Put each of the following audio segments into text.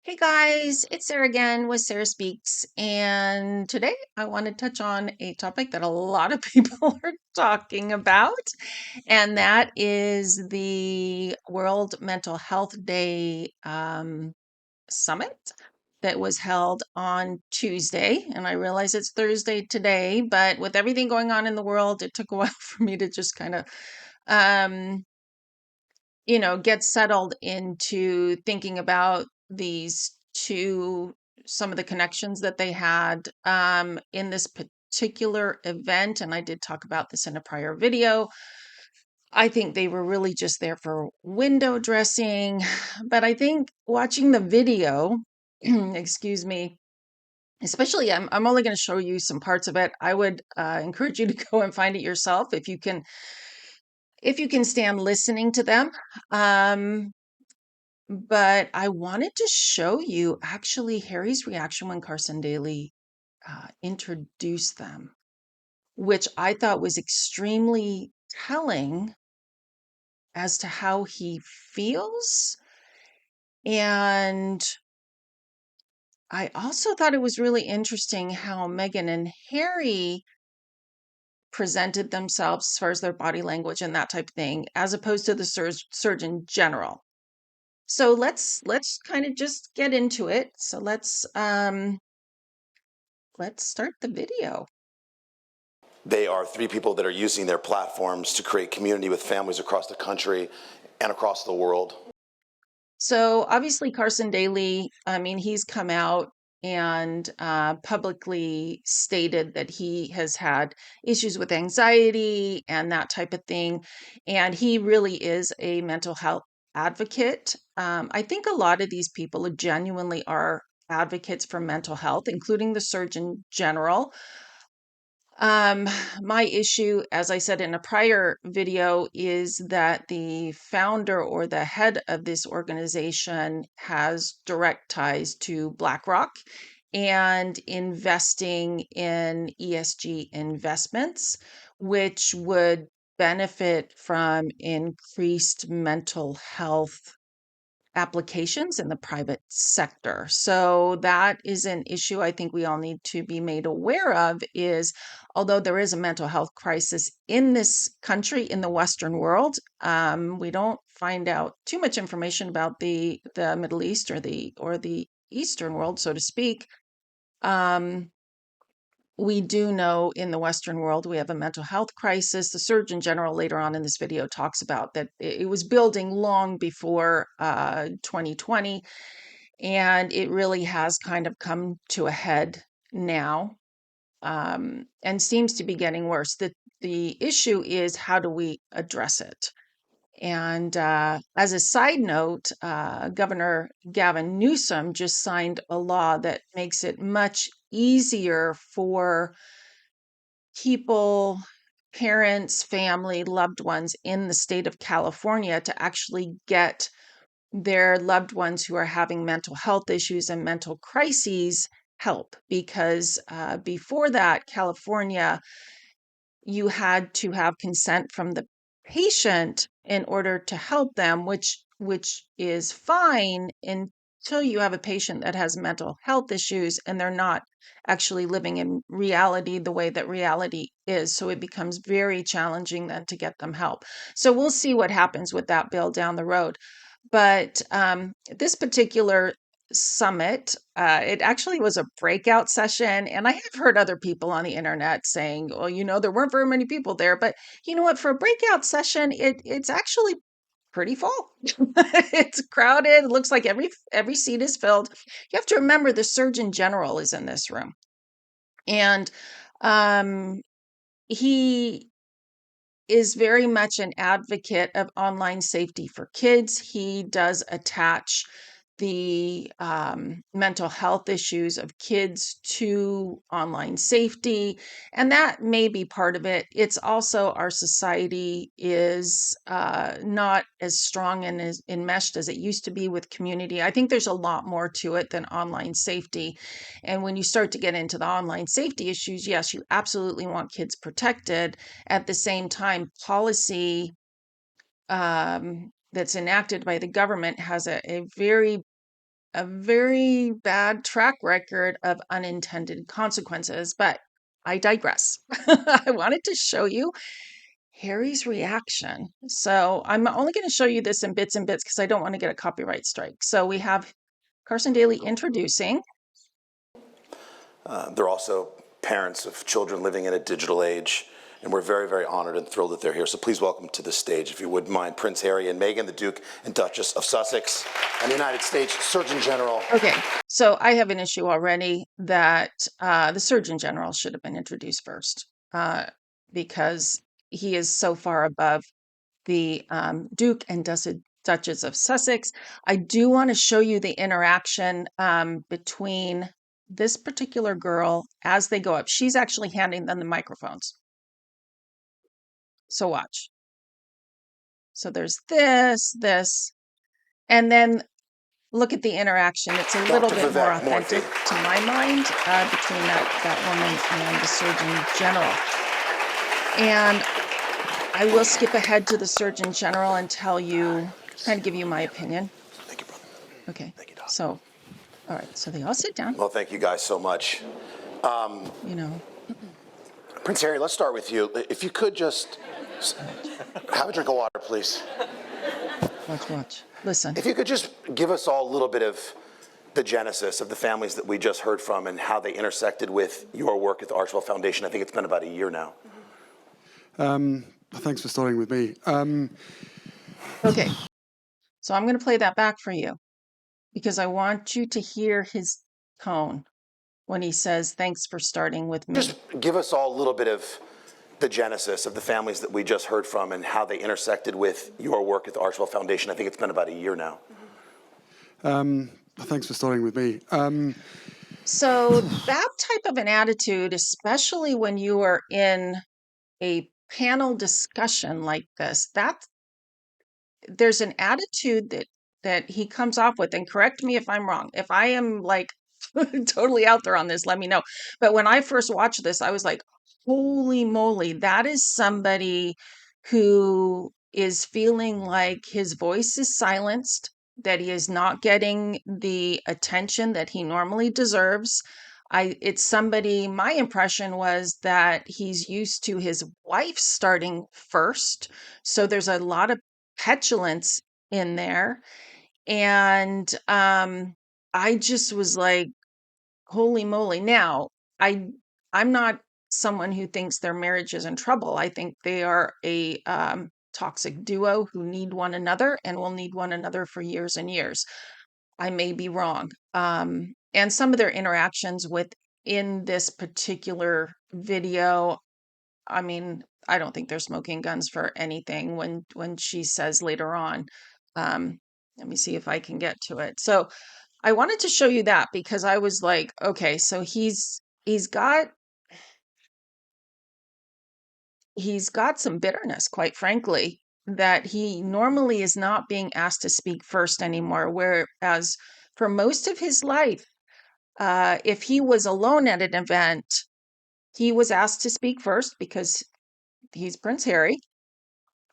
Hey guys, it's Sarah again with Sarah Speaks. And today I want to touch on a topic that a lot of people are talking about, and that is the World Mental Health Day summit that was held on Tuesday. And I realize it's Thursday today, but with everything going on in the world, it took a while for me to just kind of um, get settled into thinking about these two, some of the connections that they had in this particular event. And I did talk about this in a prior video. I think they were really just there for window dressing. But I think watching the video, excuse me, especially I'm only going to show you some parts of it. I would encourage you to go and find it yourself if you can stand listening to them. Um, But I wanted to show you actually Harry's reaction when Carson Daly introduced them, which I thought was extremely telling as to how he feels. And I also thought it was really interesting how Meghan and Harry presented themselves as far as their body language and that type of thing, as opposed to the Surgeon General. So let's kind of just get into it. So let's start the video. They are three people that are using their platforms to create community with families across the country and across the world. So obviously Carson Daly, I mean, he's come out and publicly stated that he has had issues with anxiety and that type of thing. And he really is a mental health advocate. I think a lot of these people genuinely are advocates for mental health, including the Surgeon General. Um, my issue, as I said in a prior video, is that the founder or the head of this organization has direct ties to BlackRock and investing in ESG investments, which would benefit from increased mental health applications in the private sector. So that is an issue I think we all need to be made aware of is although there is a mental health crisis in this country, in the Western world, we don't find out too much information about the Middle East or the Eastern world, so to speak. Um, we do know in the Western world we have a mental health crisis. The Surgeon General later on in this video talks about that it was building long before 2020, and it really has kind of come to a head now, and seems to be getting worse. The issue is how do we address it? And as a side note, Governor Gavin Newsom just signed a law that makes it much easier for people, parents, family, loved ones in the state of California to actually get their loved ones who are having mental health issues and mental crises help. Because before that, California, you had to have consent from the patient in order to help them, which is fine until you have a patient that has mental health issues and they're not actually living in reality the way that reality is. So it becomes very challenging then to get them help. So we'll see what happens with that bill down the road. But this particular summit, it actually was a breakout session. And I have heard other people on the internet saying, well, there weren't very many people there. But you know what? For a breakout session, it's actually pretty full. It's crowded. It looks like every seat is filled. You have to remember the Surgeon General is in this room. And um, he is very much an advocate of online safety for kids. He does attach the mental health issues of kids to online safety, and that may be part of it. It's also our society is not as strong and as enmeshed as it used to be with community. I think there's a lot more to it than online safety. And when you start to get into the online safety issues, yes, you absolutely want kids protected. At the same time, policy that's enacted by the government has a very a very bad track record of unintended consequences. But I digress. I wanted to show you Harry's reaction. So I'm only going to show you this in bits and bits because I don't want to get a copyright strike. So we have Carson Daly introducing. They're also parents of children living in a digital age, and we're very, very honored and thrilled that they're here. So please welcome to the stage, if you wouldn't mind, Prince Harry and Meghan, the Duke and Duchess of Sussex, and the United States Surgeon General. Okay, so I have an issue already that the Surgeon General should have been introduced first because he is so far above the Duke and Duchess of Sussex. I do want to show you the interaction between this particular girl as they go up. She's actually handing them the microphones. So watch. So there's this, and then look at the interaction. It's a little bit more Vivek, authentic Murthy. to my mind between that woman and the Surgeon General. And I will skip ahead to the Surgeon General and tell you, kind of give you my opinion. Thank you, brother. Okay. Thank you, Doc. So, all right. So they all sit down, Well, thank you guys so much. you know. Prince Harry, let's start with you. If you could just have a drink of water, please. Watch. Listen. If you could just give us all a little bit of the genesis of the families that we just heard from and how they intersected with your work at the Archwell Foundation. I think it's been about a year now. Thanks for starting with me. Okay. So I'm going to play that back for you because I want you to hear his tone when he says, "Thanks for starting with me." Just give us all a little bit of the genesis of the families that we just heard from and how they intersected with your work at the Archwell Foundation. I think it's been about a year now. Thanks for starting with me. So that type of an attitude, especially when you are in a panel discussion like this, there's an attitude that he comes off with, and correct me if I'm wrong. If I am like totally out there on this, let me know. But when I first watched this, I was like, holy moly, that is somebody who is feeling like his voice is silenced, that he is not getting the attention that he normally deserves. It's somebody, my impression was that he's used to his wife starting first. So there's a lot of petulance in there. And I just was like, holy moly. Now, I I'm not someone who thinks their marriage is in trouble. I think they are a toxic duo who need one another and will need one another for years and years. I may be wrong. And some of their interactions within this particular video, I mean, I don't think they're smoking guns for anything when she says later on, um, let me see if I can get to it. So I wanted to show you that because I was like, okay, so he's got some bitterness, quite frankly, that he normally is not being asked to speak first anymore. Whereas for most of his life, if he was alone at an event, he was asked to speak first because he's Prince Harry.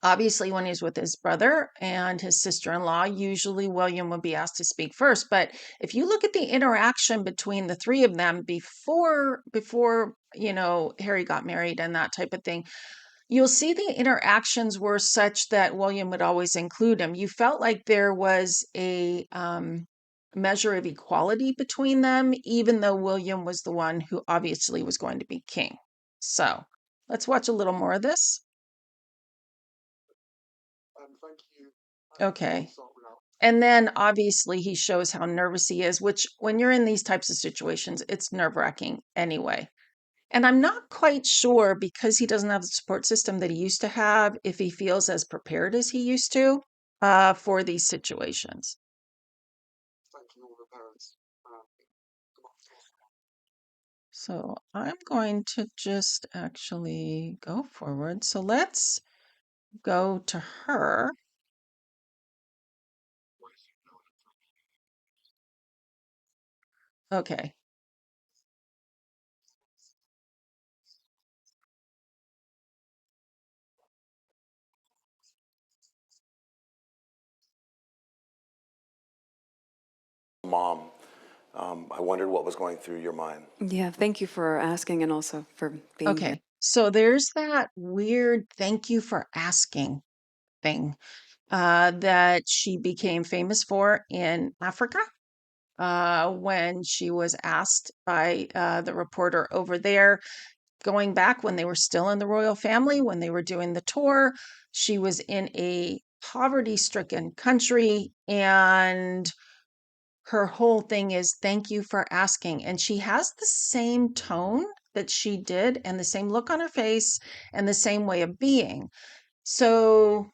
Obviously, when he's with his brother and his sister-in-law, usually William would be asked to speak first. But if you look at the interaction between the three of them before Harry got married and that type of thing, you'll see the interactions were such that William would always include him. You felt like there was a measure of equality between them, even though William was the one who obviously was going to be king. So let's watch a little more of this. Thank you. Okay. And then obviously he shows how nervous he is, which when you're in these types of situations, it's nerve-wracking anyway. And I'm not quite sure because he doesn't have the support system that he used to have, if he feels as prepared as he used to for these situations. Thanking all the parents. So I'm going to just actually go forward. So let's go to her. Okay. mom. I wondered what was going through your mind. Yeah, thank you for asking and also for being here. Okay. So there's that weird thank you for asking thing that she became famous for in Africa when she was asked by the reporter over there, going back when they were still in the royal family, when they were doing the tour. She was in a poverty stricken country, and her whole thing is thank you for asking. And she has the same tone that she did, and the same look on her face, and the same way of being. So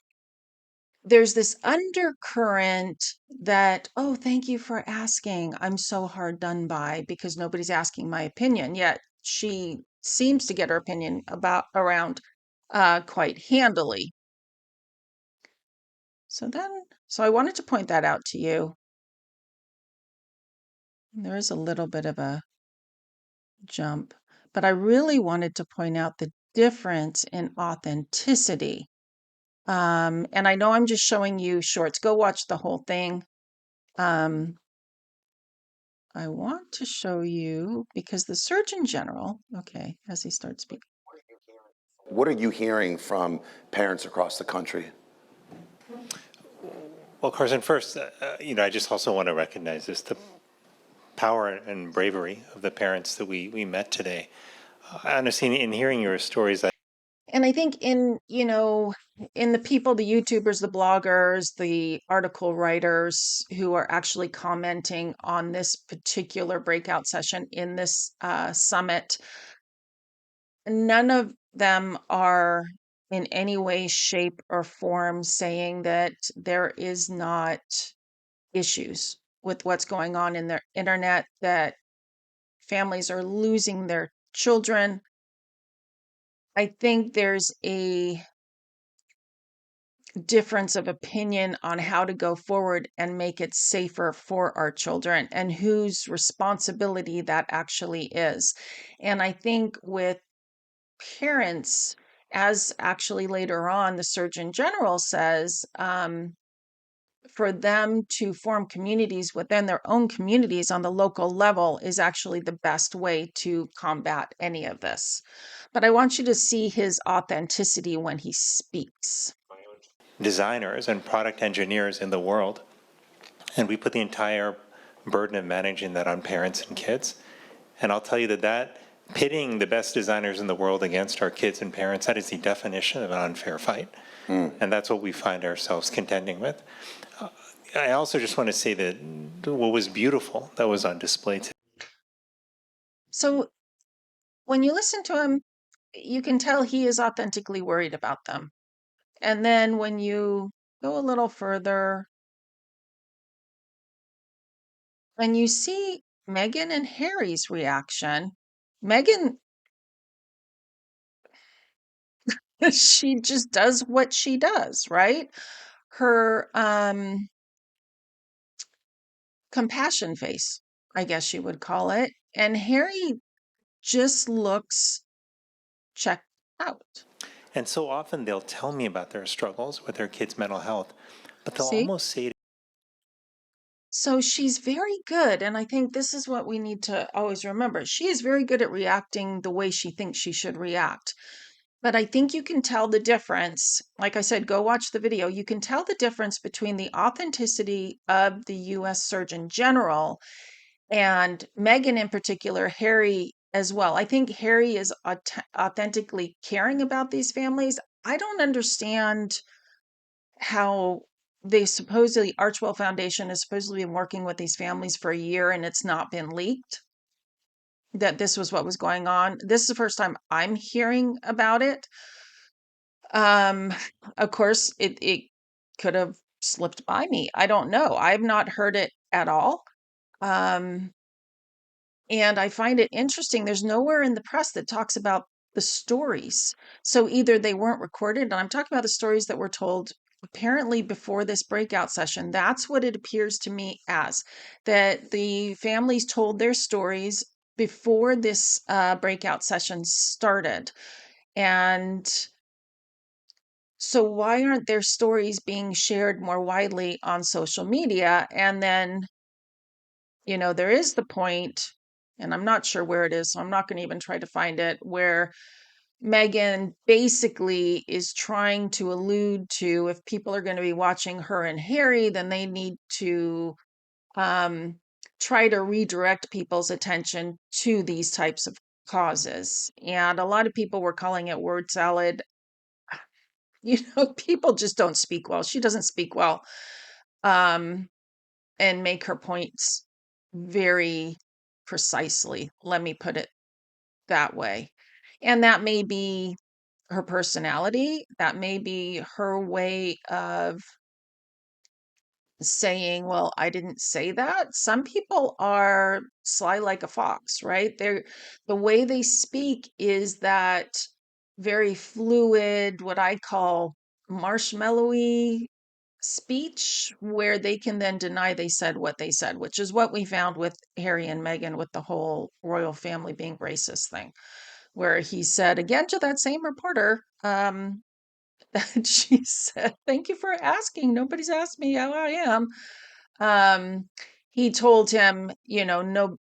there's this undercurrent that, oh, thank you for asking. I'm so hard done by because nobody's asking my opinion. Yet she seems to get her opinion about around quite handily. So I wanted to point that out to you. There is a little bit of a jump, but I really wanted to point out the difference in authenticity. And I know I'm just showing you shorts. Go watch the whole thing. Um, I want to show you because the Surgeon General, okay, as he starts speaking. What are you hearing from parents across the country? Well, Carson, first, I just also want to recognize the power and bravery of the parents that we met today. Honestly, in hearing your stories, And I think in the people, the YouTubers, the bloggers, the article writers who are actually commenting on this particular breakout session in this summit, none of them are in any way, shape, or form saying that there is not issues with what's going on in their internet, that families are losing their children. I think there's a difference of opinion on how to go forward and make it safer for our children and whose responsibility that actually is. And I think with parents, as actually later on the Surgeon General says, for them to form communities within their own communities on the local level is actually the best way to combat any of this. But I want you to see his authenticity when he speaks. designers and product engineers in the world, and we put the entire burden of managing that on parents and kids. And I'll tell you that pitting the best designers in the world against our kids and parents, that is the definition of an unfair fight. And that's what we find ourselves contending with. I also just want to say that what was beautiful that was on display today. So when you listen to him, you can tell he is authentically worried about them. And then when you go a little further and you see Meghan and Harry's reaction, Meghan, she just does what she does, right? Her compassion face, I guess you would call it. And Harry just looks checked out. And so often they'll tell me about their struggles with their kids' mental health, but they'll See? almost say, So she's very good. And I think this is what we need to always remember. She is very good at reacting the way she thinks she should react. But I think you can tell the difference. Like I said, go watch the video. You can tell the difference between the authenticity of the US Surgeon General and Meghan in particular, Harry as well. I think Harry is authentically caring about these families. I don't understand how they supposedly Archwell Foundation has supposedly been working with these families for a year and it's not been leaked that this was what was going on. This is the first time I'm hearing about it. Um, of course, it could have slipped by me. I don't know. I've not heard it at all. Um, and I find it interesting. There's nowhere in the press that talks about the stories. So either they weren't recorded, and I'm talking about the stories that were told apparently before this breakout session. That's what it appears to me as, that the families told their stories before this breakout session started. And so why aren't their stories being shared more widely on social media? And then there is the point, and I'm not sure where it is, so I'm not going to even try to find it, where Meghan basically is trying to allude to, if people are going to be watching her and Harry, then they need to um, try to redirect people's attention to these types of causes. And a lot of people were calling it word salad. People just don't speak well. She doesn't speak well, um, and make her points very precisely. Let me put it that way. And that may be her personality. That may be her way of saying, well, I didn't say that. Some people are sly like a fox, right? The way they speak is that very fluid, what I call marshmallowy speech, where they can then deny they said what they said, which is what we found with Harry and Meghan with the whole royal family being racist thing, where he said again to that same reporter, that she said, "Thank you for asking. Nobody's asked me how I am." Um, he told him, no,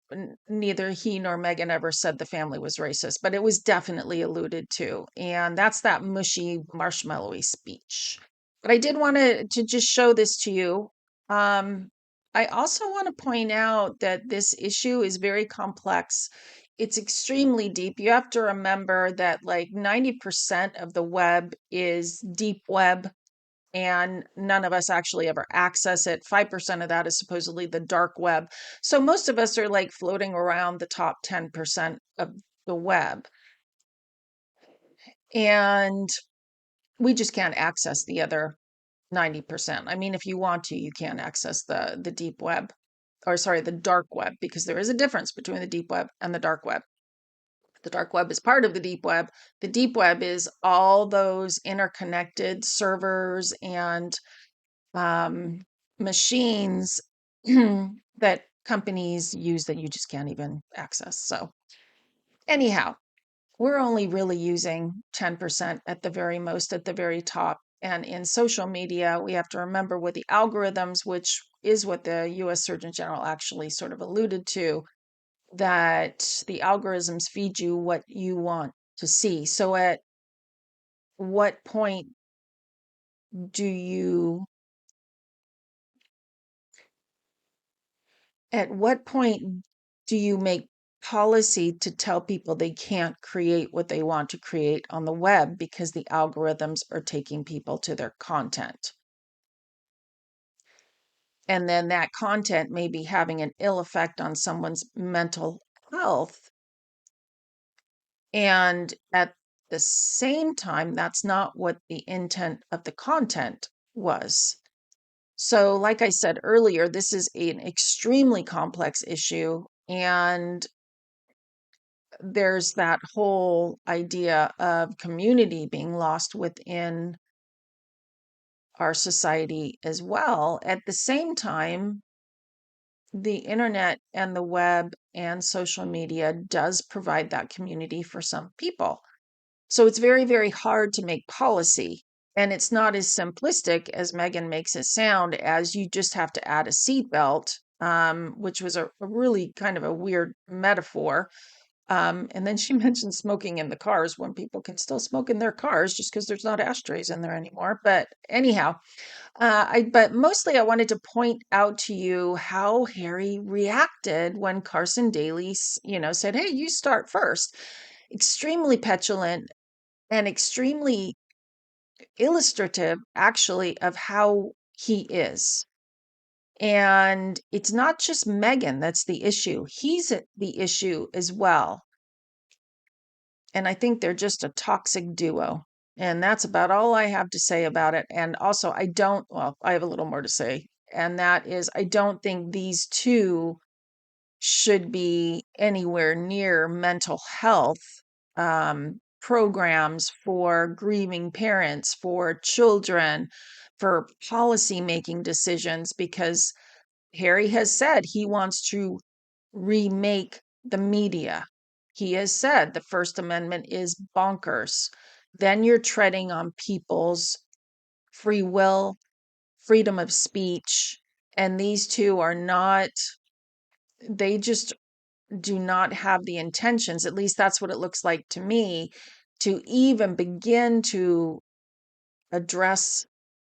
neither he nor Meghan ever said the family was racist, but it was definitely alluded to. And that's that mushy, marshmallowy speech. But I did want to just show this to you. I also want to point out that this issue is very complex. It's extremely deep. You have to remember that like 90% of the web is deep web, and none of us actually ever access it. 5% of that is supposedly the dark web. So most of us are like floating around the top 10% of the web. And we just can't access the other 90%. I mean, if you want to, you can access the deep web, or sorry, the dark web, because there is a difference between the deep web and the dark web. The dark web is part of the deep web. The deep web is all those interconnected servers and um, machines that companies use that you just can't even access. So, anyhow, we're only really using 10% at the very most, at the very top. And in social media, we have to remember with the algorithms, which is what the US Surgeon General actually sort of alluded to, that the algorithms feed you what you want to see. So, what point do you At what point do you make policy to tell people they can't create what they want to create on the web because the algorithms are taking people to their content? And then that content may be having an ill effect on someone's mental health. And at the same time, that's not what the intent of the content was. So, like I said earlier, this is an extremely complex issue. And there's that whole idea of community being lost within our society as well. At the same time, the internet and the web and social media does provide that community for some people. So it's very, very hard to make policy. And it's not as simplistic as Meghan makes it sound, as you just have to add a seatbelt, which was a really kind of a weird metaphor. And then she mentioned smoking in the cars, when people can still smoke in their cars just because there's not ashtrays in there anymore. But anyhow, but mostly I wanted to point out to you how Harry reacted when Carson Daly, said, "Hey, you start first." Extremely petulant and extremely illustrative, actually, of how he is. And it's not just Meghan that's the issue; he's the issue as well. And I think they're just a toxic duo. And that's about all I have to say about it. And also, I have a little more to say. And that is, I don't think these two should be anywhere near mental health programs for grieving parents, for children, for policy making decisions, because Harry has said he wants to remake the media. He has said the First Amendment is bonkers. Then you're treading on people's free will, freedom of speech, and these two are not they just do not have the intentions, at least that's what it looks like to me, to even begin to address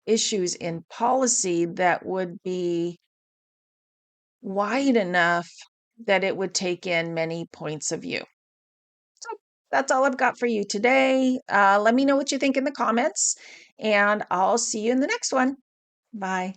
issues in policy that would be wide enough that it would take in many points of view. So that's all I've got for you today. Let me know what you think in the comments, and I'll see you in the next one. Bye.